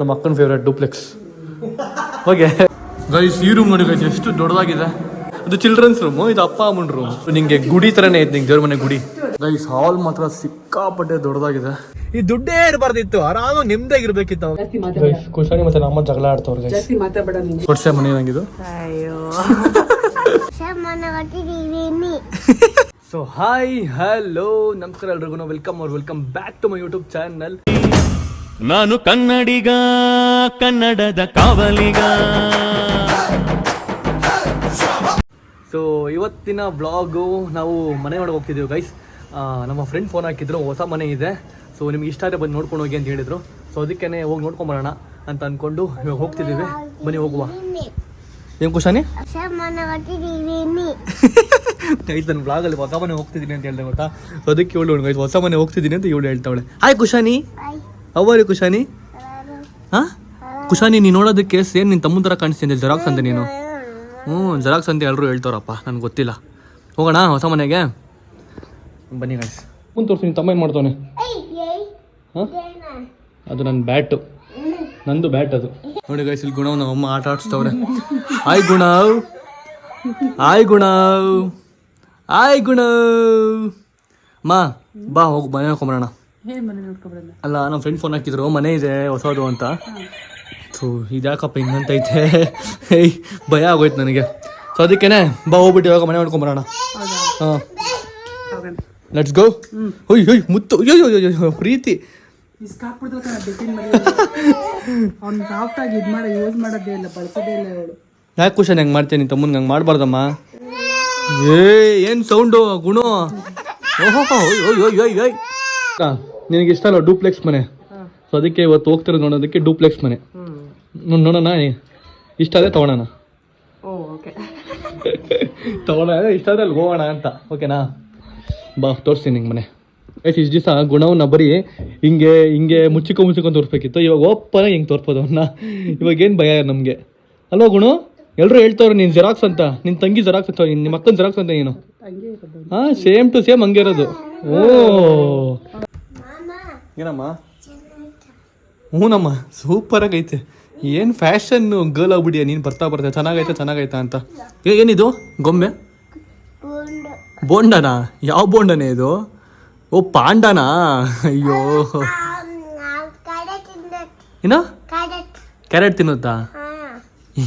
ನಮ್ಮ ಅಕ್ಕನ favourite duplex. Okay guys, ಈ ರೂಮ್ ನೋಡಿ ಗೈಸ್ ಎಷ್ಟು ದೊಡ್ಡದಾಗಿದೆ. ಅದು ಚಿಲ್ಡ್ರನ್ಸ್ ರೂಮು, ಇದು ಅಪ್ಪ ಅಮ್ಮನ ರೂಮ್. ನಿಂಗೆ ಗುಡಿ ಥರನೇ ಐತೆ, ನಿಂಗೆ ದೇವ್ರ ಮನೆ ಗುಡಿ. ಗೈಸ್ ಹಾಲ್ ಮಾತ್ರ ಸಿಕ್ಕಾಪಟ್ಟೆ ದೊಡ್ಡದಾಗಿದೆ. ಈ ದುಡ್ಡೇ ಇರಬಾರ್ದಿತ್ತು, ಆರಾಮಾಗಿ ನಿಮ್ದಾಗಿರ್ಬೇಕಿತ್ತು. ಕುಶಾನಿ ಮತ್ತೆ ನಮ್ಮ ಜಗಳ ಆಡ್ತವ್ರು ಗೈಸ್. ಕೊಡ್ಸೆ ಮನೆ ನಂಗಿದು. ಸೊ ಹಾಯ್ ಹಲೋ ನಮಸ್ಕಾರ ಎಲ್ರಿಗೂ, welcome back to my YouTube channel. ನಾನು ಕನ್ನಡಿಗ, ಕನ್ನಡದ ಕಾವಲಿಗ. ಸೊ ಇವತ್ತಿನ ಬ್ಲಾಗು ನಾವು ಮನೆ ಒಳಗೆ ಹೋಗ್ತಿದ್ದೀವಿ ಗೈಸ್. ನಮ್ಮ ಫ್ರೆಂಡ್ ಫೋನ್ ಹಾಕಿದ್ರು, ಹೊಸ ಮನೆ ಇದೆ, ಸೊ ನಿಮ್ಗೆ ಇಷ್ಟ ಆದರೆ ಬಂದು ನೋಡ್ಕೊಂಡು ಹೋಗಿ ಅಂತ ಹೇಳಿದ್ರು. ಸೊ ಅದಕ್ಕೆ ಹೋಗಿ ನೋಡ್ಕೊಂಬರೋಣ ಅಂತ ಅಂದ್ಕೊಂಡು ಇವಾಗ ಹೋಗ್ತಿದ್ದೀವಿ. ಬನ್ನಿ ಹೋಗುವ. ಏನು ಕುಶಾನಿ ಗೈಸ್, ನನ್ನ ಬ್ಲಾಗಲ್ಲಿ ಹೊಸ ಮನೆ ಹೋಗ್ತಿದ್ದೀನಿ ಅಂತ ಹೇಳ್ದೆ ಗೊತ್ತಾ. ಸೊ ಅದಕ್ಕೆ ಇವಳು ಗೈಸ್ ಹೊಸ ಮನೆ ಹೋಗ್ತಿದ್ದೀನಿ ಅಂತ ಇವಳು ಹೇಳ್ತಾವಳೆ. ಹಾಯ್ ಕುಶಾನಿ, ಅವರೇ ಕುಶಾನಿ. ಹಾಂ ಕುಶಾನಿ, ನೀನು ನೋಡೋದಕ್ಕೆ ಸೇಮ್ ನಿನ್ನ ತಮ್ಮನ ಥರ ಕಾಣಿಸ್ತೀನಿ. ಜೆರಾಕ್ಸ್ ಅಂತ ನೀನು. ಜೆರಾಕ್ಸ್ ಅಂತ ಎಲ್ಲರೂ ಹೇಳ್ತಾರಪ್ಪ, ನನಗೆ ಗೊತ್ತಿಲ್ಲ. ಹೋಗೋಣ ಹೊಸ ಮನೆಗೆ, ಬನ್ನಿ ಗೈಸ್. ಮುಂದೆ ತೋರಿಸಿ, ನಿನ್ನ ತಮ್ಮ ಏನು ಮಾಡ್ತಾನೆ? ಹಾಂ, ಅದು ನನ್ನ ಬ್ಯಾಟು, ನಂದು ಬ್ಯಾಟ್ ಅದು. ನೋಡಿ ಗೈಸ್, ಇಲ್ಲಿ ಗುಣವ್ ನಮ್ಮ ಅಮ್ಮ ಆಟ ಆಡಿಸ್ತವ್ರೆ. ಆಯ್ ಗುಣವ್, ಆಯ್ ಗುಣವ್, ಆಯ್ ಗುಣವ್. ಮಾ ಬಾ ಹೋಗಿ ಮನೆ ನೋಡ್ಕೊಂಬರೋಣ. ಅಲ್ಲ, ನಮ್ಮ ಫ್ರೆಂಡ್ ಫೋನ್ ಹಾಕಿದ್ರು, ಮನೆ ಇದೆ ಹೊಸದು ಅಂತ. ಸೊ ಇದ್ಯಾಕಪ್ಪ ಹಿಂಗಂತೈತೆ, ಏಯ್ ಭಯ ಆಗೋಯ್ತು ನನಗೆ. ಸೊ ಅದಕ್ಕೇನೆ ಬಾ ಹೋಗ್ಬಿಟ್ಟು ಇವಾಗ ಮನೆ ನೋಡ್ಕೊಂಬರೋಣ. ಹಾಂ, ಲೆಟ್ಸ್ ಗೋ. ಹೊಯ್ ಹೊಯ್ ಮುತ್ತು, ಅಯ್ಯೋ ಪ್ರೀತಿ. ಯಾಕೆ ಖುಷಿ ಹೆಂಗೆ ಮಾಡ್ತೀನಿ ತಮ್ಮನ್ಗೆ? ಹಂಗೆ ಮಾಡಬಾರ್ದಮ್ಮ. ಏನು ಸೌಂಡು ಗುಣ? ಓಹೋ, ನಿನಗೆ ಇಷ್ಟ ಅಲ್ಲ ಡೂಪ್ಲೆಕ್ಸ್ ಮನೆ? ಸೊ ಅದಕ್ಕೆ ಇವತ್ತು ಹೋಗ್ತಿರೋದು ನೋಡೋದಕ್ಕೆ ಡೂಪ್ಲೆಕ್ಸ್ ಮನೆ. ನೋಡೋಣ, ಇಷ್ಟ ಅದೇ ತೊಗೊಳೋಣ. ತೊಗೊಳೋಣ, ಇಷ್ಟ ಆದರೆ ಅಲ್ಲಿ ಹೋಗೋಣ ಅಂತ. ಓಕೆನಾ? ಬಾ ತೋರಿಸ್ತೀನಿ ನಿಂಗೆ ಮನೆ. ಇಷ್ಟು ದಿವಸ ಗುಣವನ್ನ ಬರೀ ಹಿಂಗೆ ಮುಚ್ಚಿಕೊಂಡು ತೋರಿಸ್ಬೇಕಿತ್ತು. ಇವಾಗ ಓಪನ್ ಹಿಂಗೆ ತೋರಿಸ್ಬೋದು ಅವನ್ನ. ಇವಾಗ ಏನು ಭಯ ನಮಗೆ ಅಲ್ವಾ ಗುಣ? ಎಲ್ಲರೂ ಹೇಳ್ತವ್ರೆ ನೀನು ಜೆರಾಕ್ಸ್ ಅಂತ, ನಿನ್ನ ತಂಗಿ ಜೆರಾಕ್ಸ್ ಅಂತ, ನಿಮ್ಮ ಅಕ್ಕನ ಜೆರಾಕ್ಸ್ ಅಂತ ನೀನು. ಹಾಂ, ಸೇಮ್ ಟು ಸೇಮ್ ಹಂಗೆ ಇರೋದು. ಓ ಏನಮ್ಮ? ಹ್ಞೂನಮ್ಮ, ಸೂಪರಾಗೈತೆ. ಏನು ಫ್ಯಾಷನ್ನು ಗರ್ಲ್ ಆಗ್ಬಿಡಿಯ ನೀನು, ಬರ್ತಾ ಚೆನ್ನಾಗೈತಾ ಅಂತ. ಏನಿದು ಗೊಂಬೆ? ಬೋಂಡನಾ? ಯಾವ ಬೋಂಡನೇ ಇದು? ಓ ಪಾಂಡನಾ? ಅಯ್ಯೋ, ಏನೋ ಕ್ಯಾರೆಟ್ ತಿನ್ನುತ್ತಾ?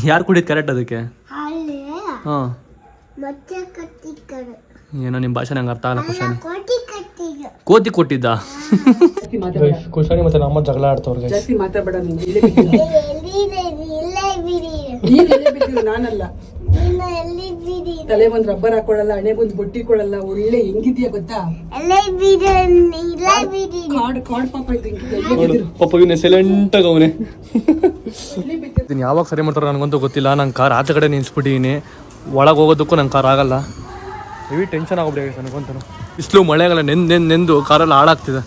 ಯಾರು ಕುಡಿಯೋದು ಕ್ಯಾರೆಟ್ ಅದಕ್ಕೆ? ಹಾಂ, ಏನೋ ನಿಮ್ಮ ಭಾಷೆ ನಂಗೆ ಅರ್ಥ ಆಗಲ್ಲ. ಕುಶಾನಿ ಕೋತಿ ಕೊಟ್ಟಿದ್ದ. ಕುಶಾನಿ ಮತ್ತೆ ನಮ್ಮ ಜಗಳ ಆಡ್ತವ್ರು. ನಾನಲ್ಲ, ತಲೆ ಬಂದ್ ರಬ್ಬರ್ ಹಾಕೊಳ್ಳಲ್ಲ, ಹಣೆ ಬಂದ್ ಬೊಟ್ಟಿ ಕೊಡಲ್ಲ. ಒಳ್ಳೆ ಹೆಂಗಿದ್ಯಾ ಗೊತ್ತಾ? ಪಾಪ ಇವನೇ ಸೈಲೆಂಟ್ ಆಗ ಅವನೇ. ಯಾವಾಗ ಸರಿ ಮಾಡ್ತಾರ ನನಗಂತೂ ಗೊತ್ತಿಲ್ಲ. ನಂಗೆ ಕಾರ್ ಆಚೆ ಕಡೆ ನಿಲ್ಸ್ಬಿಟ್ಟಿದ್ದೀನಿ, ಒಳಗೆ ಹೋಗೋದಕ್ಕೂ ನಂಗೆ ಕಾರ್ ಆಗಲ್ಲ. ಹೆವಿ ಟೆನ್ಷನ್ ಆಗೋಗ್ಬಿಟ್ಟು ನನಗಂತೂ. ಬಿಸಿಲು ಮಳೆಗಾಲ ನೆಂದು ಕಾರೆಲ್ಲ ಹಾಳಾಗ್ತಿದೆ.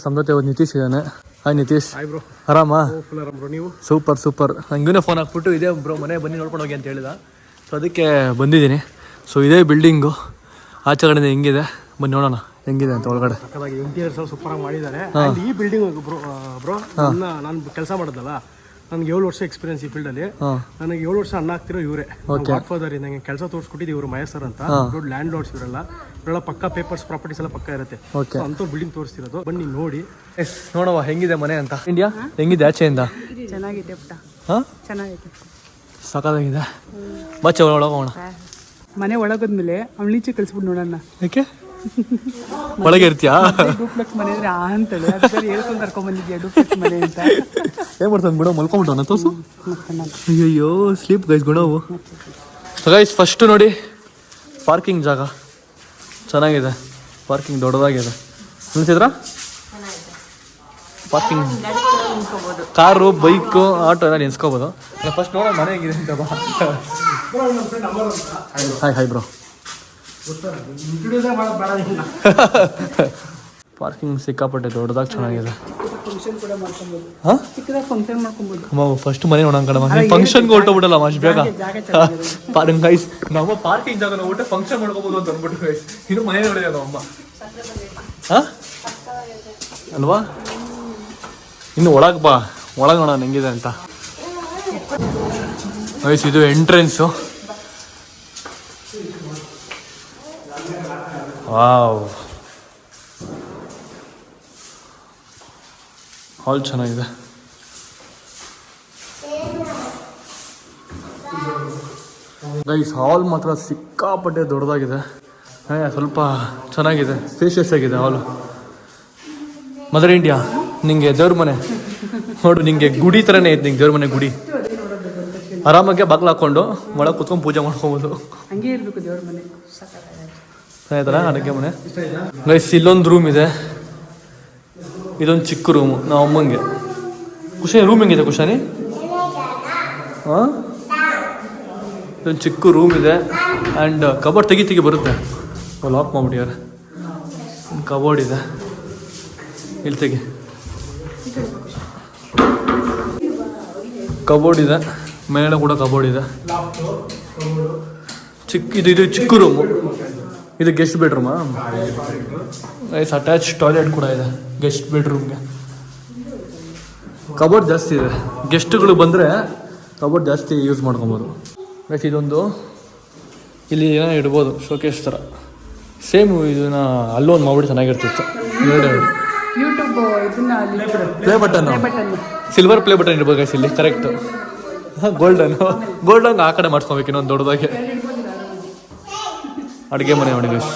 ಸಂಜೆ ನಿತೀಶ್ ಇದ್ದಾನೆ. ಹಾಯ್ ನಿತೀಶ್. ಆರಾಮಾ? ಸೂಪರ್. ಹಂಗೇ ಫೋನ್ ಹಾಕ್ಬಿಟ್ಟು ಇದೇ ಬ್ರೋ ಮನೆ ಬನ್ನಿ ನೋಡ್ಕೊಂಡು ಹೋಗಿ ಅಂತ ಹೇಳಿದ. ಸೊ ಅದಕ್ಕೆ ಬಂದಿದ್ದೀನಿ. ಸೊ ಇದೇ ಬಿಲ್ಡಿಂಗು, ಆಚೆ ಕಡೆ ಹೆಂಗಿದೆ ಬನ್ನಿ ನೋಡೋಣ ಹೆಂಗಿದೆ ಅಂತ. ಒಳಗಡೆ ಇಂಟೀರಿಯರ್ಸ್ ಸೂಪರ್ ಆಗಿ ಮಾಡಿದ್ದಾರೆ. ಈ ಬಿಲ್ಡಿಂಗ್ ಬ್ರೋ ನಾನು ಕೆಲಸ ಮಾಡೋದಲ್ಲ, ನನಗೆ 7 ವರ್ಷ ಎಕ್ಸ್ಪೀರಿಯನ್ಸ್ ಈ ಫೀಲ್ಡಲ್ಲಿ. ನನಗೆ 7 ವರ್ಷ ಅಣ್ಣ ಆಗ್ತಿರೋ ಇವರೇ. ಫಾದರ್ ನಂಗೆ ಕೆಲಸ ತೋರಿಸ್ಕೊಟ್ಟಿದ್ದು ಇವರು, ಮಹೇಶ್ ಅಂತ. ದೊಡ್ಡ ಲ್ಯಾಂಡ್ ಲಾರ್ಡ್ಸ್ ಇವರೆಲ್ಲ ಪಕ್ಕ ಪೇಪರ್ಸ್ ಪ್ರಾಪರ್ಟೀಸ್ ಎಲ್ಲ ಪಕ್ಕ ಇರುತ್ತೆ. ಅಂತ ಬಿಲ್ಡಿಂಗ್ ತೋರಿಸ್ತಿರೋದು, ಬನ್ನಿ ನೋಡಿ ನೋಡುವ ಹೆಂಗಿದೆ ಮನೆ ಅಂತ. ಇಂಡಿಯಾ ಹೆಂಗಿದೆ ಆಚೆಯಿಂದ? ಚೆನ್ನಾಗಿದೆ, ಸಾಕಾಗಿದೆ. ಬಚ್ಚ ಒಳಗೋಣ. ಮನೆ ಒಳಗದ್ಮೇಲೆ ಅವ್ಳು ಈಚೆ ಕಳಿಸ್ಬಿಟ್ಟು ನೋಡೋಣ. ಯಾಕೆ ಒಳಗೆ ಇರ್ತೀಯಾ? ಡೂಪ್ಲೆಕ್ಸ್ ಮನೆ ಅಂದ್ರೆ ಅಂತೇಳಿ ಹೇಳ್ಕೊಂಡು ಕರ್ಕೊಂಡ್ ಬಂದಿದ್ಯಾ ಡೂಪ್ಲೆಕ್ಸ್ ಮನೆ ಅಂತ. ಏನ್ ಮಾಡ್ತಾನೆ ಗುಣ? ಮಲ್ಕೊಂಡ್ಬಿಟ್ಟವನ ತೋರ್ಸು. ಅಯ್ಯೋ ಸ್ಲೀಪ್ ಗೈಸ್ ಗುಣವು. ಗೈಸ್ ಫಸ್ಟ್ ನೋಡಿ ಪಾರ್ಕಿಂಗ್ ಜಾಗ ಚೆನ್ನಾಗಿದೆ, ಪಾರ್ಕಿಂಗ್ ದೊಡ್ಡದಾಗಿದೆ. ನಿಲ್ಸಿದ್ರ ಪಾರ್ಕಿಂಗ್ ಕಾರು, ಬೈಕು, ಆಟೋ ಎಲ್ಲ ನಿಲ್ಸ್ಕೋಬೋದು. ಫಸ್ಟ್ ನೋಡೋಣ ಮನೆ ಹೇಗಿದೆ ಅಂತ. Hi bro. ಪಾರ್ಕಿಂಗ್ ಸಿಕ್ಕಾಪಟ್ಟೆ ದೊಡ್ಡದಾಗಿ ಚೆನ್ನಾಗಿದೆ. ಫಂಕ್ಷನ್ ಕೂಡ ಮಾಡ್ಕೊಬೋದು. ಹಾಂ ಚಿಕ್ಕದಾಗಿ ಫಂಕ್ಷನ್ ಮಾಡ್ಕೊಬೋದು. ಅಮ್ಮ ಫಸ್ಟ್ ಮನೆ ನೋಡೋಣ ಕಣಮ್ಮ, ನೀವು ಫಂಕ್ಷನ್ಗೆ ಹೊರಟೋಗ್ಬಿಡಲ್ಲ ಅಷ್ಟು ಬೇಗ. ಗೈಸ್ ನಮ್ಮ ಪಾರ್ಕಿಂಗ್ ಜಾಗ ನೋಡ್ಬಿಟ್ಟು ಫಂಕ್ಷನ್ ಮಾಡ್ಕೋಬೋದು ಅಂತ ಅಂದ್ಬಿಟ್ಟು ಗೈಸ್, ಇನ್ನು ಮನೆ ನೋಡಿದೆ ನಮ್ಮ ಅಮ್ಮ. ಹಾಂ ಅಲ್ವಾ, ಇನ್ನು ಒಳಗೆ ಬಾ, ಒಳಗೆ ನೋಡೋಣ ಹೆಂಗಿದೆ ಅಂತ. ಗೈಸ್ ಇದು ಎಂಟ್ರೆನ್ಸು. ವಾವ್, ಹಾಲ್ ಚೆನ್ನಾಗಿದೆ. ಗೈಸ್ ಹಾಲ್ ಮಾತ್ರ ಸಿಕ್ಕಾಪಟ್ಟೆ ದೊಡ್ಡದಾಗಿದೆ, ಸ್ವಲ್ಪ ಚೆನ್ನಾಗಿದೆ, ಸ್ಪೇಷಿಯಸ್ ಆಗಿದೆ ಹಾಲು. ಮದರ್ ಇಂಡಿಯಾ ನಿಂಗೆ ದೇವ್ರ ಮನೆ ನೋಡು, ನಿಂಗೆ ಗುಡಿ ಥರನೇ ಐತೆ, ನಿಂಗೆ ದೇವ್ರ ಮನೆ ಗುಡಿ. ಆರಾಮಾಗೆ ಬಾಗ್ಲು ಹಾಕೊಂಡು ಒಳಗೆ ಕುತ್ಕೊಂಡು ಪೂಜೆ ಮಾಡ್ಕೊಬೋದು. ಹಂಗೆ ಇರಬೇಕು ದೇವ್ರ ಮನೆ. ಆಯ್ತಲ್ಲ ಅಡುಗೆ ಮನೆ. ಗೈಸ್ ಇಲ್ಲೊಂದು ರೂಮ್ ಇದೆ, ಇದೊಂದು ಚಿಕ್ಕ ರೂಮು ನಮ್ಮ ಅಮ್ಮಂಗೆ. ಕುಶಾನಿ ರೂಮ್ ಹೆಂಗಿದೆ ಕುಶಾನಿ? ಹಾಂ, ಇದೊಂದು ಚಿಕ್ಕ ರೂಮ್ ಇದೆ. ಆ್ಯಂಡ್ ಕಬೋರ್ಡ್ ತೆಗಿ ಬರುತ್ತೆ, ಲಾಕ್ ಮಾಡ್ಬಿಟ್ಟಿದ್ದಾರೆ. ಕಬೋರ್ಡ್ ಇದೆ, ಇಲ್ಲಿ ತೆಗಿ. ಕಬೋರ್ಡ್ ಇದೆ, ಮೇಲೆ ಕೂಡ ಕಬೋರ್ಡ್ ಇದೆ. ಇದು ಚಿಕ್ಕ ರೂಮು, ಇದು ಗೆಸ್ಟ್ ಬೆಡ್ರೂಮಾ? ಗೈಸ್ ಅಟ್ಯಾಚ್ ಟಾಯ್ಲೆಟ್ ಕೂಡ ಇದೆ ಗೆಸ್ಟ್ ಬೆಡ್ರೂಮ್ಗೆ. ಕಬೋರ್ಡ್ ಜಾಸ್ತಿ ಇದೆ, ಗೆಸ್ಟ್ಗಳು ಬಂದರೆ ಕಬೋರ್ಡ್ ಜಾಸ್ತಿ ಯೂಸ್ ಮಾಡ್ಕೊಬೋದು. ಗೈಸ್ ಇದೊಂದು ಇಲ್ಲಿ ಏನೋ ಇಡ್ಬೋದು, ಶೋಕೇಸ್ ಥರ. ಸೇಮ್ ಇದನ್ನ ಅಲ್ಲೊಂದು ಮಾಡ್ಬಿಟ್ಟು ಚೆನ್ನಾಗಿರ್ತಿತ್ತು. ಎರಡು ಯೂಟ್ಯೂಬ್ ಇದನ್ನ play button, silver play button ಇರ್ಬೋದು ಗೈಸ್ ಇಲ್ಲಿ. ಕರೆಕ್ಟು, ಗೋಲ್ಡನ್ ಆ ಕಡೆ ಮಾಡ್ಸ್ಕೊಬೇಕು ಇನ್ನೊಂದು ದೊಡ್ಡದಾಗಿ. ಅಡುಗೆ ಮನೆ ನೋಡಿ ಗೈಸ್.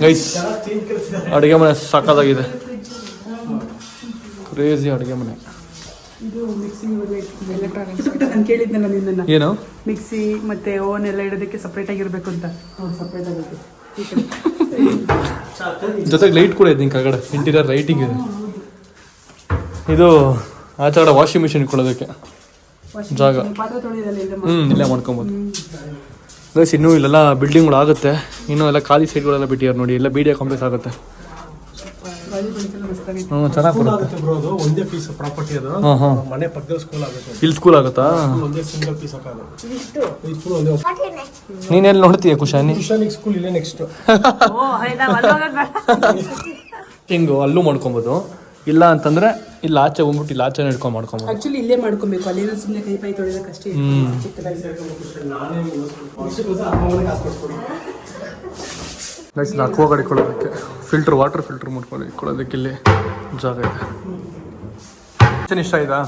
ಗೈಸ್ ಅಡುಗೆ ಮನೆ ಸಾಕಾಗಿದೆ, ಕ್ರೇಜಿ ಅಡುಗೆ ಮನೆ. ಇದು ಮಿಕ್ಸಿ ಎಲೆಕ್ಟ್ರಾನಿಕ್ಸ್ ನಾನು ಕೇಳಿದ್ದೆ ನಾನು ನಿನ್ನ. ಏನು ಮಿಕ್ಸಿ ಮತ್ತೆ ಓವನ್ ಎಲ್ಲ ಇಡೋದಕ್ಕೆ ಸಪ್ರೇಟ್ ಆಗಿರ್ಬೇಕು ಅಂತ. ಸಪ್ರೇಟ್ ಆಗುತ್ತೆ. ಜೊತೆಗೆ ಲೈಟ್ ಕೂಡ ಇದೆ ಕೆಳಗಡೆ, ಇಂಟೀರಿಯರ್ ಲೈಟಿಂಗ್ ಇದೆ. ಇದು ಆಚೆ ವಾಷಿಂಗ್ ಮಿಷಿನ್ ಇಟ್ಕೊಳ್ಳೋದಕ್ಕೆ ಜಾಗ. ಪಾತ್ರೆ ತೊಳೆಯೋದಲ್ಲ ಇದೆ. ಇಲ್ಲೇ ಮಾಡ್ಕೊಬೋದು ಗೈಸ್. ಇನ್ನೂ ಇಲ್ಲೆಲ್ಲ ಬಿಲ್ಡಿಂಗ್ಗಳು ಆಗುತ್ತೆ, ಇನ್ನೂ ಎಲ್ಲ ಖಾಲಿ ಸೈಟ್ಗಳೆಲ್ಲ ಬಿಟ್ಟಿದ್ದಾರೆ ನೋಡಿ, ಎಲ್ಲ BDA ಕಾಂಪ್ಲೆಕ್ಸ್ ಆಗುತ್ತೆ. ಚೆನ್ನಾಗಿ ಬರುತ್ತೆ. ಒಂದೇ ಪೀಸ್ ಪ್ರಾಪರ್ಟಿ ಅದು. ಮನೆ ಪಕ್ಕದಲ್ಲಿ ಸ್ಕೂಲ್ ಆಗುತ್ತೆ. ಇಲ್ಲಿ ಸ್ಕೂಲ್ ಆಗುತ್ತಾ? ಒಂದೇ ಸಿಂಗಲ್ ಪೀಸ್ ಹಾಕೋದು. ನೀನೆಲ್ಲಿ ನೋಡ್ತೀಯ ಕುಶಾನಿ? ಸ್ಕೂಲ್ ಇಲ್ಲೇ ನೆಕ್ಸ್ಟ್. ಹಿಂಗು ಅಲ್ಲೂ ಮಾಡ್ಕೊಬೋದು, ಇಲ್ಲ ಅಂತಂದ್ರೆ ಇಲ್ಲಿ ಆಚೆ ಹೋಗ್ಬಿಟ್ಟು ಇಲ್ಲಿ ಆಚೆ ಹಿಡ್ಕೊಂಡು ಮಾಡ್ಕೊಬೋದು. ಆಕ್ಚುಲಿ ಇಲ್ಲೇ ಮಾಡ್ಕೊಬೇಕು, ಅಲ್ಲೇನೋ ಸುಮ್ಮನೆ ಕೈ ಪೈ ತೊಳೆಯೋದಕ್ಕಷ್ಟೇ. ಗೈಸ್ ಅಕ್ವಾಗಾರ್ಡ್ ಇಟ್ಕೊಳ್ಳೋದಕ್ಕೆ, ಫಿಲ್ಟರ್ ವಾಟರ್ ಫಿಲ್ಟರ್ ಇಟ್ಕೊಳ್ಳೋದಕ್ಕೆ ಇಲ್ಲಿ ಜಾಗ ಇದೆ. ಕಿಚನ್ ಇಷ್ಟ ಆಯ್ತಾ?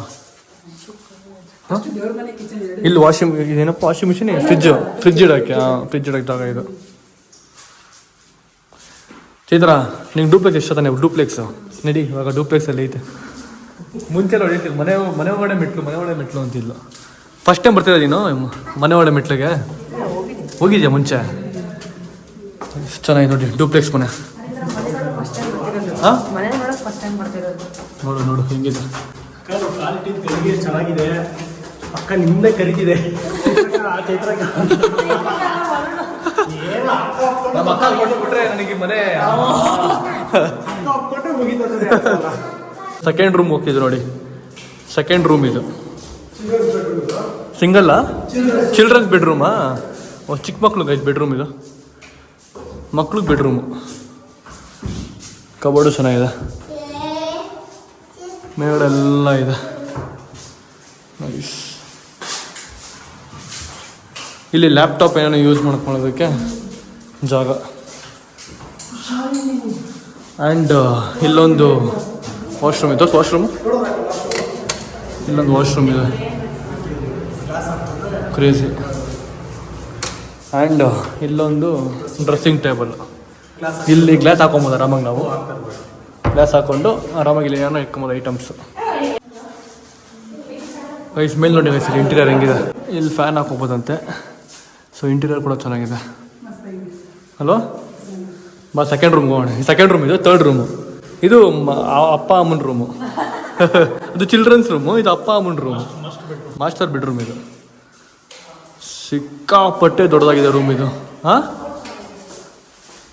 ಇಲ್ಲಿ ಏನಪ್ಪ ವಾಷಿಂಗ್ ಮಿಷಿನ್, ಫ್ರಿಜ್ ಇಡೋಕ್ಕೆ. ಫ್ರಿಜ್ ಇಡೋಕ್ಕೆ ಜಾಗ ಇದು. ಚೈತ್ರ ನಿಂಗೆ ಡೂಪ್ಲೆಕ್ಸ್ ಇಷ್ಟ ತಾನೆ? ಡೂಪ್ಲೆಕ್ಸ್ ನಡಿ, ಇವಾಗ ಡೂಪ್ಲೆಕ್ಸಲ್ಲಿ ಐತೆ. ಮುಂಚೆ ಹೊಡಿತೀವಿ ಮನೆ ಒಳಗಡೆ ಮೆಟ್ಲು ಅಂತಿಲ್ಲ. ಫಸ್ಟ್ ಟೈಮ್ ಬರ್ತಿರೋದು ನೀನು ಮನೆ ಒಳಗಡೆ ಮೆಟ್ಲಿಗೆ? ಹೋಗಿದ್ಯಾ ಮುಂಚೆ? ಚೆನ್ನಾಗಿ ನೋಡಿ ಡೂಪ್ಲೆಕ್ಸ್ ಮನೆ. ಹಾಂ ನೋಡು ಹೆಂಗಿದೆ. ಕ್ವಾಲಿಟಿ ಚೆನ್ನಾಗಿದೆ, ಅಕ್ಕ ನಿಮ್ಮನ್ನೇ ಕರೀತಿದೆ. ನಮ್ಮ ಅಕ್ಕ ಕೊಟ್ಟುಬಿಟ್ರೆ ನನಗೆ ಮನೆ. ಸೆಕೆಂಡ್ ರೂಮ್ ಹೋಗ್ತಿದ್ರು ನೋಡಿ, ಸೆಕೆಂಡ್ ರೂಮ್ ಇದು. ಸಿಂಗಲ್ಲಾ? ಚಿಲ್ಡ್ರನ್ಸ್ ಬೆಡ್ರೂಮಾ? ಚಿಕ್ಕ ಮಕ್ಳು ಗೈಸ್ ಬೆಡ್ರೂಮ್ ಇದು, ಮಕ್ಳಿಗೆ ಬೆಡ್ರೂಮು. ಕಬೋರ್ಡು ಚೆನ್ನಾಗಿದೆ, ಮೇಗಡೆಲ್ಲ ಇದೆ. ಇಲ್ಲಿ ಲ್ಯಾಪ್ಟಾಪ್ ಏನೋ ಯೂಸ್ ಮಾಡ್ಕೊಳ್ಳೋದಕ್ಕೆ ಜಾಗ. ಆ್ಯಂಡ್ ಇಲ್ಲೊಂದು ವಾಶ್ರೂಮ್ ಇದೆ. ಇಲ್ಲೊಂದು ವಾಶ್ರೂಮ್ ಇದೆ, ಕ್ರೇಜಿ. ಆ್ಯಂಡ್ ಇಲ್ಲೊಂದು ಡ್ರೆಸ್ಸಿಂಗ್ ಟೇಬಲ್. ಇಲ್ಲಿ ಗ್ಲಾಸ್ ಹಾಕೊಬೋದು ಆರಾಮಾಗಿ, ನಾವು ಗ್ಲಾಸ್ ಹಾಕ್ಕೊಂಡು ಆರಾಮಾಗಿ ಇಲ್ಲಿ ಏನೋ ಇಟ್ಕೊಬೋದು ಐಟಮ್ಸು. ಗೈಸ್ ಮೇಲೆ ನೋಡಿ ಗೈಸ್ ಇಲ್ಲಿ ಇಂಟೀರಿಯರ್ ಹೆಂಗಿದೆ. ಇಲ್ಲಿ ಫ್ಯಾನ್ ಹಾಕೋಬೋದಂತೆ. ಸೊ ಇಂಟೀರಿಯರ್ ಕೂಡ ಚೆನ್ನಾಗಿದೆ ಅಲ್ವಾ? ಬಾ ಸೆಕೆಂಡ್ ರೂಮ್ಗೆ ಹೋಗೋಣ. ಸೆಕೆಂಡ್ ರೂಮ್ ಇದು, ಥರ್ಡ್ ರೂಮು. ಇದು ಅಪ್ಪ ಅಮ್ಮನ ರೂಮು. ಅದು ಚಿಲ್ಡ್ರನ್ಸ್ ರೂಮು, ಇದು ಅಪ್ಪ ಅಮ್ಮನ ರೂಮು, ಮಾಸ್ಟರ್ ಬೆಡ್ರೂಮ್. ಇದು ಸಿಕ್ಕಾಪಟ್ಟೆ ದೊಡ್ಡದಾಗಿದೆ ರೂಮ್ ಇದು. ಹಾಂ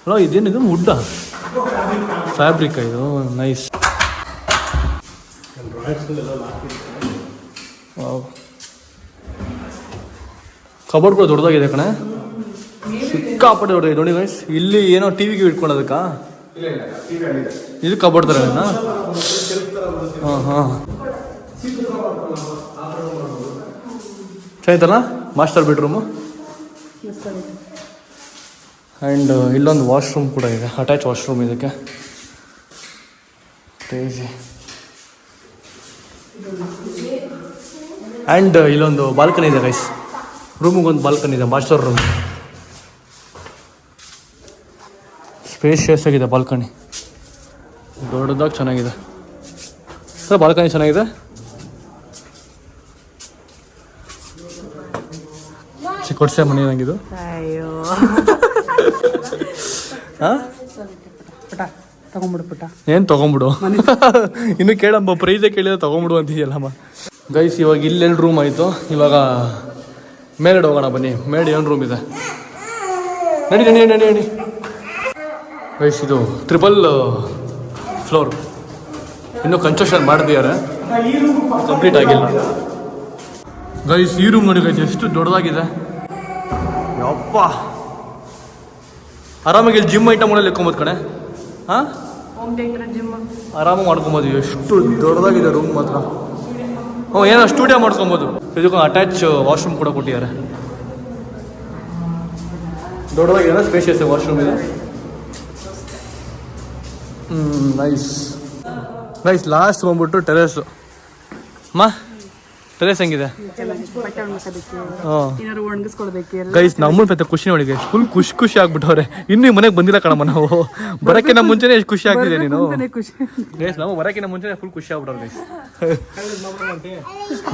ಅಲ್ಲ ಇದೇನಿದು ವುಡ್ಡ ಫ್ಯಾಬ್ರಿಕ್ ಇದು ನೈಸ್. ಕಬೋರ್ಡ್ ಕೂಡ ದೊಡ್ಡದಾಗಿದೆ ಕಣೆ, ಸಿಕ್ಕಾಪಟ್ಟೆ ದೊಡ್ಡದಾಗಿದೆ ನೋಡಿ ಗೈಸ್. ಇಲ್ಲಿ ಏನೋ ಟಿವಿಗೆ ಇಟ್ಕೊಳ್ಳೋದಕ್ಕಾ? ಇದು ಕಬೋರ್ಡ್ ಥರ ಹಾಂ ಹಾಂ ಚೆನ್ನಾಯ್ತಲ್ಲ ಮಾಸ್ಟರ್ ಬೆಡ್ರೂಮು. ಆ್ಯಂಡ್ ಇಲ್ಲೊಂದು ವಾಶ್ರೂಮ್ ಕೂಡ ಇದೆ, ಅಟ್ಯಾಚ್ ವಾಶ್ರೂಮ್ ಇದಕ್ಕೆ. ಕ್ರೇಜಿ. ಆ್ಯಂಡ್ ಇಲ್ಲೊಂದು ಬಾಲ್ಕನಿ ಇದೆ ಗೈಸ್, ರೂಮಿಗೊಂದು ಬಾಲ್ಕನಿ ಇದೆ, ಮಾಸ್ಟರ್ ರೂಮ್. ಸ್ಪೇಷಿಯಸ್ ಆಗಿದೆ ಬಾಲ್ಕನಿ, ದೊಡ್ಡದಾಗಿ ಚೆನ್ನಾಗಿದೆ ಸರ್. ಬಾಲ್ಕನಿ ಚೆನ್ನಾಗಿದೆ. ಚಿಕ್ಕೊಡ್ಸೆ ಮನೆ ಏನಾಗಿದ್ದು ಹಾಂ ತಗೊಂಬಿಡು ಪುಟ್ಟ. ಏನು ತೊಗೊಂಬಿಡು ಇನ್ನು ಕೇಳಮ್ಮ, ಪ್ರೈಸೇ ಕೇಳಿದ್ರೆ ತೊಗೊಂಬಿಡು ಅಂತಿದೆಯಲ್ಲಮ್ಮ. ಗೈಸ್ ಇವಾಗ ಇಲ್ಲೆಲ್ಲಿ ರೂಮ್ ಆಯಿತು, ಇವಾಗ ಮೇಲ್ಗಡೆ ಹೋಗೋಣ ಬನ್ನಿ. ಮೇಲ್ಗಡೆ ಏನು ರೂಮ್ ಇದೆ, ನಡಿ ನಡಿ ನಡಿ ನಡಿ. ಗೈಸ್ ಇದು 3 ಫ್ಲೋರ್, ಇನ್ನೂ ಕನ್ಸ್ಟ್ರಕ್ಷನ್ ಮಾಡ್ತಿದ್ದಾರೆ, ಕಂಪ್ಲೀಟ್ ಆಗಿಲ್ಲ. ಗೈಸ್ ಈ ರೂಮ್ ನೋಡಿ ಗೈಸ್ ಎಷ್ಟು ದೊಡ್ಡದಾಗಿದೆ, ಯಪ್ಪ. ಆರಾಮಾಗಿ ಇಲ್ಲಿ ಜಿಮ್ ಐಟಮ್ಗಳಲ್ಲಿ ಇಟ್ಕೊಬೋದು ಕಣೆ. ಹಾಂ ಆರಾಮಾಗಿ ಮಾಡ್ಕೊಬೋದು, ಎಷ್ಟು ದೊಡ್ಡದಾಗಿದೆ ರೂಮ್ ಮಾತ್ರ. ಹ್ಞೂ ಏನೋ ಸ್ಟುಡಿಯೋ ಮಾಡ್ಕೊಬೋದು. ಇದಕ್ಕೆ ಅಟ್ಯಾಚ್ ವಾಶ್ರೂಮ್ ಕೂಡ ಕೊಟ್ಟಿದ್ದಾರೆ, ದೊಡ್ಡದಾಗಿದೆ, ಸ್ಪೇಷಿಯಸ್ ವಾಶ್ರೂಮ್ ಇದೆ. Nice nice. ಲಾಸ್ಟ್ ಬಂದ್ಬಿಟ್ಟು ಟೆರೇಸು. ಅಮ್ಮ ಟೆರೇಸ್ ಹೆಂಗಿದೆ? ಗೈಸ್ ನಮ್ಮನ್ನ ಪತ್ತೆ ಖುಷಿ ನೋಡಿ ಗೈಸ್, ಫುಲ್ ಖುಷಿ ಆಗ್ಬಿಟ್ಟವ್ರೆ. ಇನ್ನೂ ಮನೆಗೆ ಬಂದಿಲ್ಲ ಕಣಮ್ಮ, ನಾವು ಬರೋಕ್ಕಿಂತ ಮುಂಚೆನೇ ಎಷ್ಟು ಖುಷಿ ಆಗ್ತಿದೆ ನೀನು. ಗೈಸ್ ನಾವು ಬರೋಕ್ಕಿಂತ ಮುಂಚೆನೇ ಫುಲ್ ಖುಷಿ ಆಗ್ಬಿಟ್ಟವ್ರು ಗೈಸ್.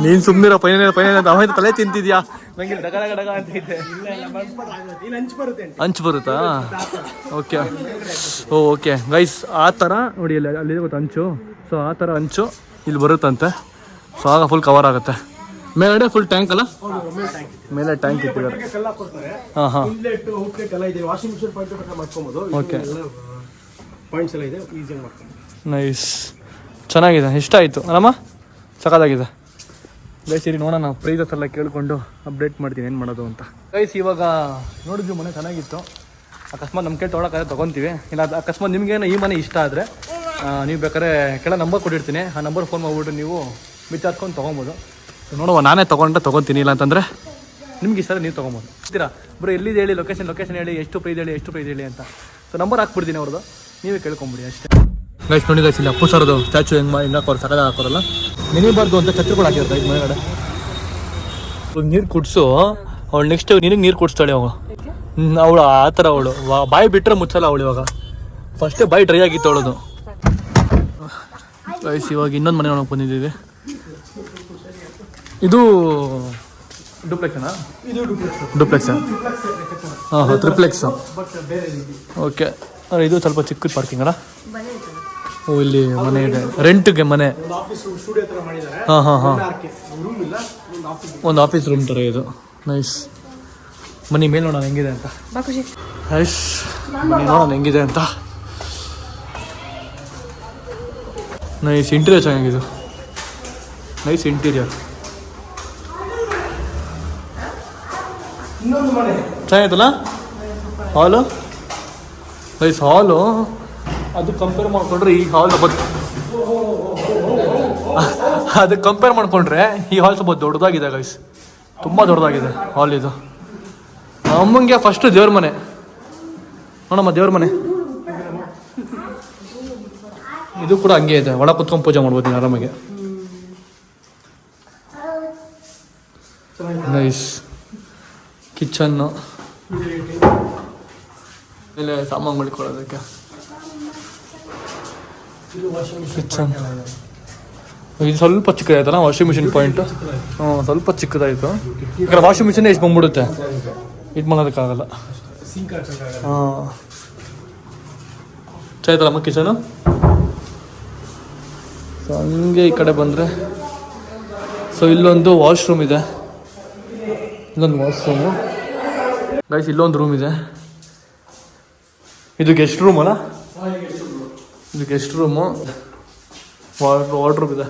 ನೀನು ಸುಮ್ಮನಿರೋ ಪೈನ ಅಂತ ಅವ ತಲೆ ತಿಂತಿದ್ಯಾ? ನಂಗೆ ಡಗ ಡಗ ಡಗ ಅಂತ ಇದೆ. ಹಂಚು ಬರುತ್ತಾ? ಓಕೆ ಓಕೆ ಗೈಸ್, ಆ ಥರ ನೋಡಿ ಅಲ್ಲಿ ಗೊತ್ತಾ ಹಂಚು. ಸೊ ಆ ಥರ ಹಂಚು ಇಲ್ಲಿ ಬರುತ್ತಂತೆ. ಸೊ ಆಗ ಫುಲ್ ಕವರ್ ಆಗುತ್ತೆ. ಮೇಲ್ಗಡೆ ಫುಲ್ ಟ್ಯಾಂಕ್ ಅಲ್ಲ, ಮೇಲೆ ಟ್ಯಾಂಕ್ ಇಟ್ಟಿದ್ದಾರೆ. ಹಾಂ ಹಾಂ ಓಕೆ ನೈಸ್, ಚೆನ್ನಾಗಿದೆ, ಇಷ್ಟ ಆಯಿತು ಅಲ್ಲಮ್ಮ, ಸಖತ್ತಾಗಿದೆ. ಗೈಸ್ ಇಲ್ಲಿ ನೋಡೋಣ, ಪ್ರೈಸಸ್ ಎಲ್ಲ ಕೇಳಿಕೊಂಡು ಅಪ್ಡೇಟ್ ಮಾಡ್ತೀನಿ ಏನು ಮಾಡೋದು ಅಂತ. ಗೈಸ್ ಇವಾಗ ನೋಡಿದ್ವಿ ಮನೆ ಚೆನ್ನಾಗಿತ್ತು. ಅಕಸ್ಮಾತ್ ನಮ್ಮ ಕೇಳಿ ತೊಗೊಳಕ್ಕಾದ್ರೆ ತೊಗೊತೀವಿ, ಇಲ್ಲ ಅಕಸ್ಮಾತ್ ನಿಮಗೇನು ಈ ಮನೆ ಇಷ್ಟ ಆದರೆ ನೀವು ಬೇಕಾದ್ರೆ ಕೆಳ ನಂಬರ್ ಕೊಟ್ಟಿರ್ತೀನಿ, ಆ ನಂಬರ್ ಫೋನ್ ಮಾಡಿಬಿಟ್ಟು ನೀವು ವಿಚಾರಿಸ್ಕೊಂಡು ತೊಗೊಬೋದು. ನೋಡುವ, ನಾನೇ ತೊಗೊಂಡ್ರೆ ತೊಗೊತೀನಿ, ಇಲ್ಲ ಅಂತಂದರೆ ನಿಮ್ಗೆ ಇಷ್ಟ ನೀವು ತೊಗೊಬೋದು. ಇರ್ತೀರಾ ಬರೋ ಎಲ್ಲಿದೆ ಹೇಳಿ, ಲೊಕೇಶನ್ ಹೇಳಿ, ಎಷ್ಟು ಪ್ರೈಸ್ ಹೇಳಿ ಅಂತ. ಸೊ ನಂಬರ್ ಹಾಕ್ಬಿಡ್ತೀನಿ ಅವ್ರದ್ದು, ನೀವೇ ಕೇಳ್ಕೊಂಬಿಡಿ ಅಷ್ಟೇ. ಗೈಸ್ ನೋಡಿ ಗೈಸ್, ಇಲ್ಲಿ ಅಪ್ಪು ಸರ್ದು ಸ್ಟ್ಯಾಚು ಹೆಂಗೆ ಹಾಕೋರು, ಸಕದ ಹಾಕೋರಲ್ಲ, ನೆನಿಬಾರ್ದು ಅಂತ ಛತ್ರಗಳು ಹಾಕಿರ್ತಾರೆ ಇದು ಮೇಲ್ಗಡೆ. ನೀರು ಕುಡಿಸು ಅವಳು, ನೆಕ್ಸ್ಟ್ ನಿನಗೆ ನೀರು ಕುಡಿಸ್ತಾಳೆ ಅವಳು. ಅವಳು ಆ ಥರ ಅವಳು ಬಾಯಿ ಬಿಟ್ಟರೆ ಮುಚ್ಚಲ್ಲ ಅವಳು. ಇವಾಗ ಫಸ್ಟೇ ಬಾಯಿ ಡ್ರೈ ಆಗಿತ್ತು ಅವಳದು. ಗೈಸ್ ಇವಾಗ ಇನ್ನೊಂದು ಮನೆ ನೋಡೋಕೆ ಬಂದಿದ್ದೀವಿ. ಇದು ಡುಪ್ಲೆಕ್ಸನಾ? ಡುಪ್ಲೆಕ್ಸ್. ಹಾಂ ಹಾಂ ಟ್ರಿಪ್ಲೆಕ್ಸ್. ಓಕೆ, ಇದು ಸ್ವಲ್ಪ ಚಿಕ್ಕ ಪಾರ್ಕಿಂಗ್ ಅಲ್ಲ. ಓ ಇಲ್ಲಿ ಮನೆ ಇದೆ, ರೆಂಟ್ಗೆ ಮನೆ. ಹಾಂ ಹಾಂ ಹಾಂ, ಒಂದು ಆಫೀಸ್ ರೂಮ್ ಥರ ಇದು. ನೈಸ್. ಮನೆ ಮೇಲೆ ನೋಡೋಣ ಹೆಂಗಿದೆ ಅಂತ. ನೈಸ್, ಮನೆ ನೋಡೋಣ ಹೆಂಗಿದೆ ಅಂತ. ನೈಸ್ ಇಂಟೀರಿಯರ್ ಚೆನ್ನಾಗಿದ್ದು, ನೈಸ್ ಇಂಟೀರಿಯರ್ ಚೆನ್ನಾಗಿತ್ತಲ್ಲ. ಹಾಲು ನೈಸ್, ಹಾಲು ಅದು ಕಂಪೇರ್ ಮಾಡಿಕೊಂಡ್ರೆ ಈ ಹಾಲ್ ಸ್ವಲ್ಪ, ಅದಕ್ಕೆ ಕಂಪೇರ್ ಮಾಡಿಕೊಂಡ್ರೆ ಈ ಹಾಲ್ ಸ್ವಲ್ಪ ದೊಡ್ಡದಾಗಿದೆ ಗೈಸ್, ತುಂಬ ದೊಡ್ಡದಾಗಿದೆ ಹಾಲ್ ಇದು. ಅಮ್ಮಂಗೆ ಫಸ್ಟು ದೇವ್ರ ಮನೆ ನೋಡಮ್ಮ, ದೇವ್ರ ಮನೆ ಇದು ಕೂಡ ಹಂಗೆ ಇದೆ, ಒಳ ಕುತ್ಕೊಂಡು ಪೂಜೆ ಮಾಡ್ಬೋದು ನೀನು ಆರಾಮಾಗೆ. ನೈಸ್. ಕಿಚನ್ನು ಮೇಲೆ ಸಾಮಾನು ಮಡಿಕೊಳ್ಳೋದಕ್ಕೆ. ಕಿಚನ್ ಇದು ಸ್ವಲ್ಪ ಚಿಕ್ಕದಾಯ್ತಲ್ಲ ವಾಷಿಂಗ್ ಮಿಷಿನ್ ಪಾಯಿಂಟು. ಹ್ಞೂ ಸ್ವಲ್ಪ ಚಿಕ್ಕದಾಯಿತು, ಯಾಕಂದ್ರೆ ವಾಷಿಂಗ್ ಮಿಷಿನ್ ಎಷ್ಟು ಬಂದ್ಬಿಡುತ್ತೆ, ಇದು ಮಾಡೋದಕ್ಕಾಗಲ್ಲ. ಹಾಂ ಚೆನ್ನಾಯ್ತಲ್ಲಮ್ಮ ಕಿಚನು. ಸೊ ಹಂಗೆ ಈ ಕಡೆ ಬಂದರೆ, ಸೊ ಇಲ್ಲೊಂದು ವಾಶ್ರೂಮ್ ಇದೆ, ಇಲ್ಲೊಂದು ವಾಶ್ರೂಮು ಗೈಸ್, ಇಲ್ಲೊಂದು ರೂಮ್ ಇದೆ. ಇದು ಗೆಸ್ಟ್ ರೂಮ್ ಅಲ್ಲ, ಇದು ಗೆಸ್ಟ್ ರೂಮು. ವಾರ್ಡ್ರೋಬ್ ಇದೆ.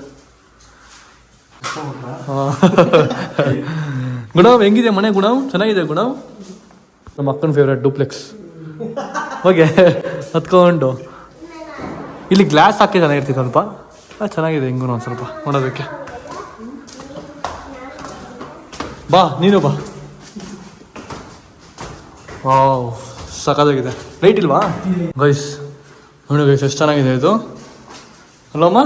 ಗುಣವ್ ಹೆಂಗಿದೆ ಮನೆ? ಗುಣವ್ ಚೆನ್ನಾಗಿದೆ. ಗುಣವ್ ನಮ್ಮ ಅಕ್ಕನ ಫೇವ್ರೇಟ್ ಡೂಪ್ಲೆಕ್ಸ್. ಓಕೆ ಹತ್ಕೊಂಡು ಇಲ್ಲಿ ಗ್ಲಾಸ್ ಹಾಕಿ ಚೆನ್ನಾಗಿರ್ತೀವಿ ಸ್ವಲ್ಪ. ಚೆನ್ನಾಗಿದೆ ಹೆಂಗೂ ಒಂದು ಸ್ವಲ್ಪ ನೋಡೋದಕ್ಕೆ. ಬಾ ನೀನು ಬಾ. ವಾವ್ ಸಖತ್ತಾಗಿದೆ. ಲೈಟ್ ಇಲ್ವಾ ಗೈಸ್? ನೋಡಿ ಗೈಸ್ ಎಷ್ಟು ಚೆನ್ನಾಗಿದೆ ಇದು ಅಲ್ಲಮ್ಮ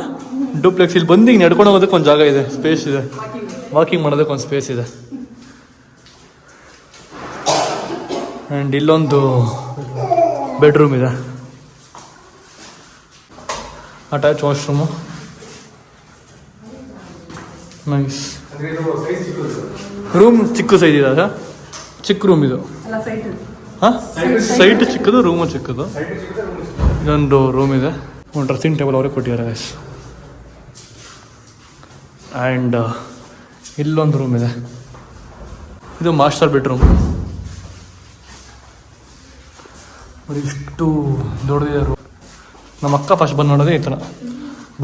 ಡೂಪ್ಲೆಕ್ಸ್. ಇಲ್ಲಿ ಬಂದು ಈಗ ನಡ್ಕೊಂಡು ಹೋಗೋದಕ್ಕೆ ಒಂದು ಜಾಗ ಇದೆ, ಸ್ಪೇಸ್ ಇದೆ. ವಾಕಿಂಗ್ ಮಾಡೋದಕ್ಕೆ ಒಂದು ಸ್ಪೇಸ್ ಇದೆ. ಆ್ಯಂಡ್ ಇಲ್ಲೊಂದು ಬೆಡ್ರೂಮ್ ಇದೆ, ಅಟ್ಯಾಚ್ ವಾಶ್ರೂಮು. ನೈಸ್. ರೂಮ್ ಚಿಕ್ಕ ಸೈಜ್ ಇದೆ ಸರ್, ಚಿಕ್ಕ ರೂಮ್ ಇದು. ಹಾಂ ಸೈಟ್ ಚಿಕ್ಕದು, ರೂಮು ಚಿಕ್ಕದು. ಇದೊಂದು ರೂಮ್ ಇದೆ. ಒಂದು ಡ್ರೆಸ್ಸಿಂಗ್ ಟೇಬಲ್ ಅವರೇ ಕೊಟ್ಟಿದ್ದಾರೆ ಗೈಸ್. ಆ್ಯಂಡ್ ಇಲ್ಲೊಂದು ರೂಮ್ ಇದೆ, ಇದು ಮಾಸ್ಟರ್ ಬೆಡ್ರೂಮ್. ಇಷ್ಟು ದೊಡ್ಡದಿದೆ ರೂಮ್. ನಮ್ಮ ಅಕ್ಕ ಫಸ್ಟ್ ಬಂದು ನೋಡೋದೇ ಈ ಥರ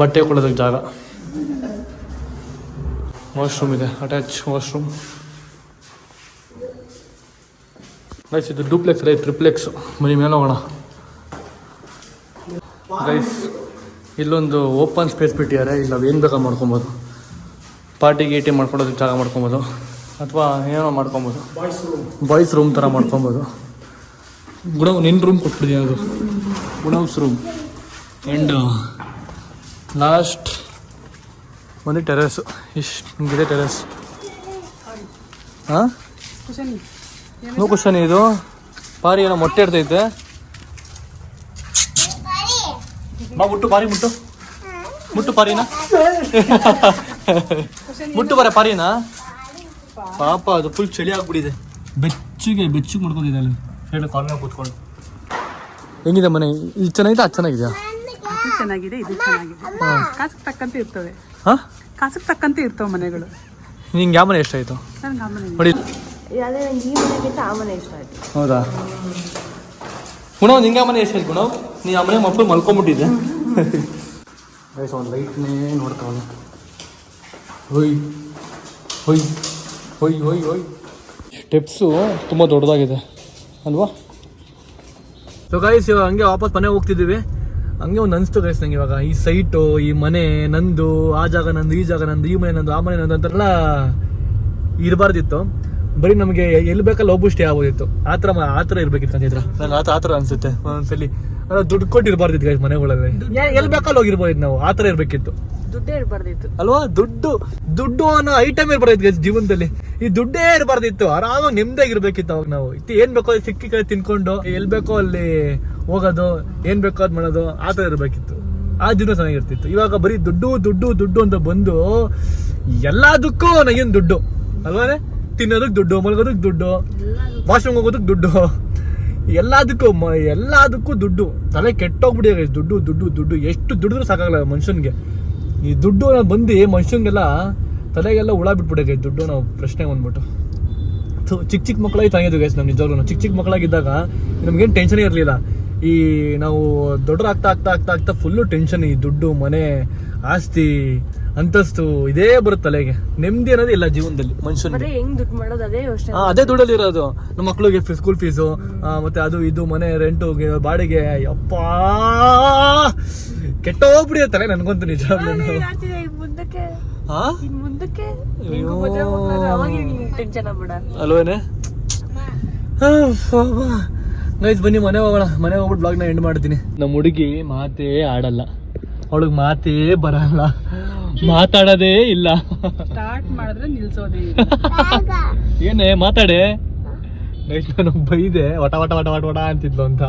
ಬಟ್ಟೆ ಕೊಡೋದಕ್ಕೆ ಜಾಗ. ವಾಶ್ರೂಮ್ ಇದೆ, ಅಟ್ಯಾಚ್ ವಾಶ್ರೂಮ್. ಗೈಸ್ ಇದು ಡೂಪ್ಲೆಕ್ಸ್ ಅಲ್ಲ, ಟ್ರಿಪ್ಲೆಕ್ಸ್. ಮನೆ ಮೇಲೆ ಹೋಗೋಣ ಗೈಸ್. ಇಲ್ಲೊಂದು ಓಪನ್ ಸ್ಪೇಸ್ ಬಿಟ್ಟಿದ್ದಾರೆ. ಇಲ್ಲಿ ನಾವು ಏನು ಬೇಕಾದ್ರೂ ಮಾಡ್ಕೊಬೋದು. ಪಾರ್ಟಿ ಗೀಟಿ ಮಾಡ್ಕೊಳೋದಕ್ಕೆ ಜಾಗ ಮಾಡ್ಕೊಬೋದು, ಅಥವಾ ಏನೋ ಮಾಡ್ಕೊಬೋದು. ಬಾಯ್ಸ್ ರೂಮ್ ಥರ ಮಾಡ್ಕೊಬೋದು. ಗುಣವ್ ನಿನ್ನ ರೂಮ್ ಕೊಟ್ಬಿಟ್ಟಿದ್ದೀನಿ, ಅದು ಗುಣವ್ಸ್ ರೂಮ್. ಆ್ಯಂಡ್ ಲಾಸ್ಟ್ ಒಂದು ಟೆರೆಸ್. ಇಷ್ಟು ನಿಮಗಿದೆ ಟೆರೆಸ್. ಹಾಂ ನೋ ಕ್ವಶನ್. ಇದು ಪಾರಿ ಏನೋ ಮೊಟ್ಟೆ ಇಡ್ತೈತೆ. ಬಾ ಮುಟ್ಟು ಪಾರಿ, ಮುಟ್ಟು ಮುಟ್ಟು ಪಾರಿನ ಮುಟ್ಟು ಬಾರ ಪಾರಿನ. ಪಾಪ ಅದು ಫುಲ್ ಚಳಿ ಆಗ್ಬಿಟ್ಟಿದೆ. ಬೆಚ್ಚಗೆ ಮಾಡ್ಕೊಂಡಿದೆ ಅಲ್ಲಿ ಹೇಳಿ ಕಾರ್ನಾಗ ಕೂತ್ಕೊಂಡು. ಹೆಂಗಿದೆ ಮನೆ? ಇದು ಚೆನ್ನಾಗಿದೆ, ಅದು ಚೆನ್ನಾಗಿದೆಯಾ? ಅದು ಚೆನ್ನಾಗಿದೆ, ಇದು ಚೆನ್ನಾಗಿದೆ. ಕಾಸಿಗೆ ತಕ್ಕಂತೆ ಇರ್ತವೆ. ಹಾಂ ಕಾಸಿಗೆ ತಕ್ಕಂತೆ ಇರ್ತವೆ ಮನೆಗಳು. ನಿಂಗೆ ಯಾವ ಮನೆ ಇಷ್ಟ ಆಯಿತು? ನನಗೆ ಆ ಮನೆ ನೋಡಿ. ಹೌದಾ ಗುಣವ್ ನಿಂಗೆ ಆ ಮನೆ ಎಷ್ಟು ಆಯ್ತು? ಗುಣವ್ ನೀ ಆ ಮನೆ ಮಕ್ಕಳು ಮಲ್ಕೊಂಬಿಟ್ಟಿದ್ದೆ. ಒಂದು ಲೈಟ್ನೇ ನೋಡ್ತಾವಲ್ಲ. ಹೊಯ್ ಹೊಯ್ ಹೊಯ್ ಹೊಯ್ ಹೊಯ್. ಸ್ಟೆಪ್ಸು ತುಂಬ ದೊಡ್ಡದಾಗಿದೆ ಅಲ್ವಾ? ಸೊ ಗೈಸ್ ಇವಾಗ ಹಂಗೆ ವಾಪಸ್ ಮನೆ ಹೋಗ್ತಿದ್ದೀವಿ. ಹಂಗೆ ಒಂದು ಅನಿಸ್ತು ಗೈಸ್ ನಂಗೆ ಇವಾಗ. ಈ ಸೈಟು, ಈ ಮನೆ ನಂದು, ಆ ಜಾಗ ನಂದು, ಈ ಜಾಗ ನಂದು, ಈ ಮನೆ ನಂದು, ಆ ಮನೆ ನಂದು ಅಂತೆಲ್ಲ ಇರಬಾರ್ದಿತ್ತು. ಬರೀ ನಮಗೆ ಎಲ್ಲಿ ಬೇಕಲ್ಲಿ ಹೋಗ್ಬಿಟ್ಟು ಸ್ಟೇ ಆಗೋದಿತ್ತು. ಆ ಥರ ಇರ್ಬೇಕಿತ್ತು ಅಂತಿದ್ರ ನಂಗೆ. ಆ ಥರ ಅನಿಸುತ್ತೆ ಒಂದ್ಸಲಿ. ದುಡ್ಡು ಕೊಟ್ಟು ಇರಬಾರ್ದಿತ್ತು ಗೈಸ್ ಮನೆಗಳಲ್ಲಿ. ಎಲ್ಲಿ ಬೇಕಲ್ಲಿ ಹೋಗಿರ್ಬೋದಿತ್ತು ನಾವು. ಆ ಥರ ಇರಬೇಕಿತ್ತು. ದುಡ್ಡೇ ಇರಬಾರ್ದಿತ್ತು ಅಲ್ವಾ? ದುಡ್ಡು ಅನ್ನೋ ಐಟಮ್ ಇರಬಾರ್ದಿತ್ತು ಗೈಸ್ ಜೀವನದಲ್ಲಿ. ಈ ದುಡ್ಡೇ ಇರಬಾರ್ದಿತ್ತು. ಆರಾಮಾಗಿ ನೆಮ್ಮದಿಯಾಗಿರ್ಬೇಕಿತ್ತು ಅವಾಗ ನಾವು. ಏನ್ ಬೇಕೋ ಅಲ್ಲಿ ಸಿಕ್ಕಿ ಕಡೆ ತಿನ್ಕೊಂಡು, ಎಲ್ಲಿ ಬೇಕೋ ಅಲ್ಲಿ ಹೋಗೋದು, ಏನ್ ಬೇಕೋ ಅದು ಮಾಡೋದು, ಆ ಥರ ಇರಬೇಕಿತ್ತು. ಆ ಜೀವನ ಚೆನ್ನಾಗಿರ್ತಿತ್ತು. ಇವಾಗ ಬರೀ ದುಡ್ಡು ದುಡ್ಡು ದುಡ್ಡು ಅಂತ ಬಂದು ಎಲ್ಲದಕ್ಕೂ ನನಗೇನು ದುಡ್ಡು ಅಲ್ವಾನೆ? ತಿನ್ನೋದಕ್ಕೆ ದುಡ್ಡು, ಮಲಗೋದಕ್ಕೆ ದುಡ್ಡು, ವಾಶ್ರೂಮ್ ಹೋಗೋದಕ್ಕೆ ದುಡ್ಡು, ಎಲ್ಲದಕ್ಕೂ ದುಡ್ಡು. ತಲೆ ಕೆಟ್ಟೋಗ್ಬಿಟ್ಟಿದೆ ದುಡ್ಡು ದುಡ್ಡು ದುಡ್ಡು. ಎಷ್ಟು ದುಡ್ಡಿದ್ರೂ ಸಾಕಾಗಲ್ಲ ಮನುಷ್ಯನ್ಗೆ. ಈ ದುಡ್ಡು ಅನ್ನೋದು ಬಂದು ಮನುಷ್ಯನ್ಗೆಲ್ಲ ತಲೆಗೆಲ್ಲ ಹುಳ ಬಿಟ್ಬಿಟ್ಟೆ ದುಡ್ಡು ನಾವು ಪ್ರಶ್ನೆ ಬಂದ್ಬಿಟ್ಟು. ಚಿಕ್ಕ ಮಕ್ಕಳಾಗಿ ಚೆನ್ನಾಗಿದ್ದು ಗೈಸ್. ನಮ್ಮ ನಿಜವಾಗ್ಲೂ ಚಿಕ್ಕ ಮಕ್ಕಳಾಗಿದ್ದಾಗ ನಮ್ಗೇನು ಟೆನ್ಷನೇ ಇರಲಿಲ್ಲ. ಈ ನಾವು ದೊಡ್ಡರು ಆಗ್ತಾ ಫುಲ್ಲು ಟೆನ್ಷನ್. ಈ ದುಡ್ಡು, ಮನೆ, ಆಸ್ತಿ, ಅಂತಸ್ತು ಇದೇ ಬರುತ್ತೆ ತಲೆಗೆ. ನೆಮ್ಮದಿ ಅನ್ನೋದೇ ಇಲ್ಲ ಜೀವನದಲ್ಲಿ ಮನುಷ್ಯನಿಗೆ. ಹೆಂಗ್ ದುಡ್ಡು ಮಾಡೋದು ಅದೇ ಯೋಚನೆ. ಅದೇ ದುಡ್ಡಲ್ಲಿ ಇರೋದು. ನಮ್ಮ ಮಕ್ಳಿಗೆ ಸ್ಕೂಲ್ ಫೀಸು, ಮತ್ತೆ ಅದು ಇದು, ಮನೆ ರೆಂಟು, ಬಾಡಿಗೆ. ಅಪ್ಪ ಕೆಟ್ಟ ಹೋಗ್ಬಿಡಿದೆ ತಲೆ ನನ್ಗಂತೂ ನಿಜ. ಅಲ್ವೇನೆ? ಗೈಸ್ ಬನ್ನಿ ಮನೆ ಹೋಗೋಣ. ಮನೆ ಹೋಗ್ಬಿಟ್ಟು ಬ್ಲಾಗ್ನ ಎಂಡ್ ಮಾಡ್ತೀನಿ. ನಮ್ಮ ಹುಡುಗಿ ಮಾತೇ ಆಡಲ್ಲ, ಅವಳಿಗೆ ಮಾತೇ ಬರಲ್ಲ, ಮಾತಾಡೋದೇ ಇಲ್ಲ. ಸ್ಟಾರ್ಟ್ ಮಾಡಿದ್ರೆ ನಿಲ್ಸೋದೇ. ಏನೇ ಮಾತಾಡೆ. ಗೈಸ್ ನಾನು ಬೈದೆ, ವಟ ವಟ ವಟ ವಟ ವಟ ಅಂತಿದ್ಲು ಅಂತ.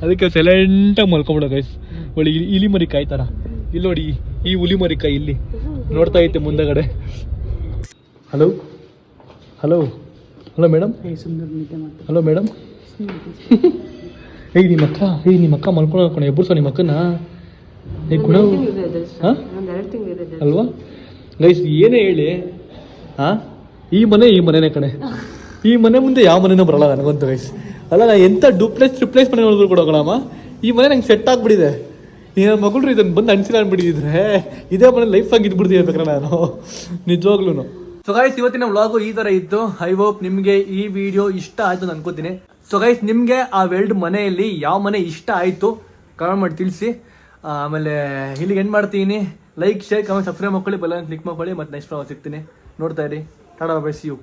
ಅದಕ್ಕೆ ಸೈಲೆಂಟಾಗಿ ಮಲ್ಕೊಂಬಿಡೋ ಗೈಸ್. ಒಳ್ಳೆ ಇಲಿ ಮರಿ ಕಾಯ್ತಾರ. ಇಲ್ಲಿ ನೋಡಿ, ಈ ಹುಲಿ ಮರಿ ಕಾಯಿ ಇಲ್ಲಿ ನೋಡ್ತಾ ಐತೆ ಮುಂದಗಡೆ. Hello hello hello madam. Hello madam. ನಿಮ್ಮ ಅಕ್ಕ ಮಲ್ಕೊಂಡು ಹಾಕೋಣ. ಎಬ್ಬರು ನಿಮ್ಮ ಅಕ್ಕನ ಗುಣ ಅಲ್ವಾ ಗೈಸ್? ಏನೇ ಹೇಳಿ, ಈ ಮನೆನೇ ಕಣೆ. ಈ ಮನೆ ಮುಂದೆ ಯಾವ ಮನೆನೂ ಬರಲ್ಲ ನನಗಂತೂ ಗೈಸ್. ಅಲ್ಲ ನಾ ಎಂತ ರಿಪ್ಲೇಸ್ ಮನೆ ನೋಡಿದ್ರು ಕೊಡೋಣ ಈ ಮನೆ ನಂಗೆ ಸೆಟ್ ಆಗ್ಬಿಟ್ಟಿದೆ. ಈ ನನ್ನ ಮಗಳು ಇದನ್ನು ಬಂದು ಅನ್ಸಿಲ್ಲ ಅಂದ್ಬಿಟ್ಟಿದ್ರೆ ಇದೇ ಮನೆ ಲೈಫ್ ಆಗಿ ಇದ್ಬಿಡ್ತೀವಿ ಬೇಕಾರೆ ನಾನು ನಿಜವಾಗ್ಲೂ. ಸೊ ಗೈಸ್ ಇವತ್ತಿನ ವ್ಲಾಗು ಈ ಥರ ಇತ್ತು. ಐ ಹೋಪ್ ನಿಮಗೆ ಈ ವಿಡಿಯೋ ಇಷ್ಟ ಆಯ್ತು ಅಂತ ಅನ್ಕೋತೀನಿ. ಸೊ ಗೈಸ್ ನಿಮಗೆ ಆ ವೆಲ್ಡ್ ಮನೆಯಲ್ಲಿ ಯಾವ ಮನೆ ಇಷ್ಟ ಆಯಿತು ಕಮೆಂಟ್ ಮಾಡಿ ತಿಳಿಸಿ. ಆಮೇಲೆ ಇಲ್ಲಿಗೆ ಏನು ಮಾಡ್ತೀನಿ, ಲೈಕ್ ಶೇರ್ ಕಮೆಂಟ್ ಸಬ್ಸ್ಕ್ರೈಬ್ ಮಾಡ್ಕೊಳ್ಳಿ, ಬೆಲ್ ಕ್ಲಿಕ್ ಮಾಡ್ಕೊಳ್ಳಿ. ಮತ್ತು ನೆಕ್ಸ್ಟ್ ಸಿಗ್ತೀನಿ, ನೋಡ್ತಾ ಇರಿ. Tata bye, see you.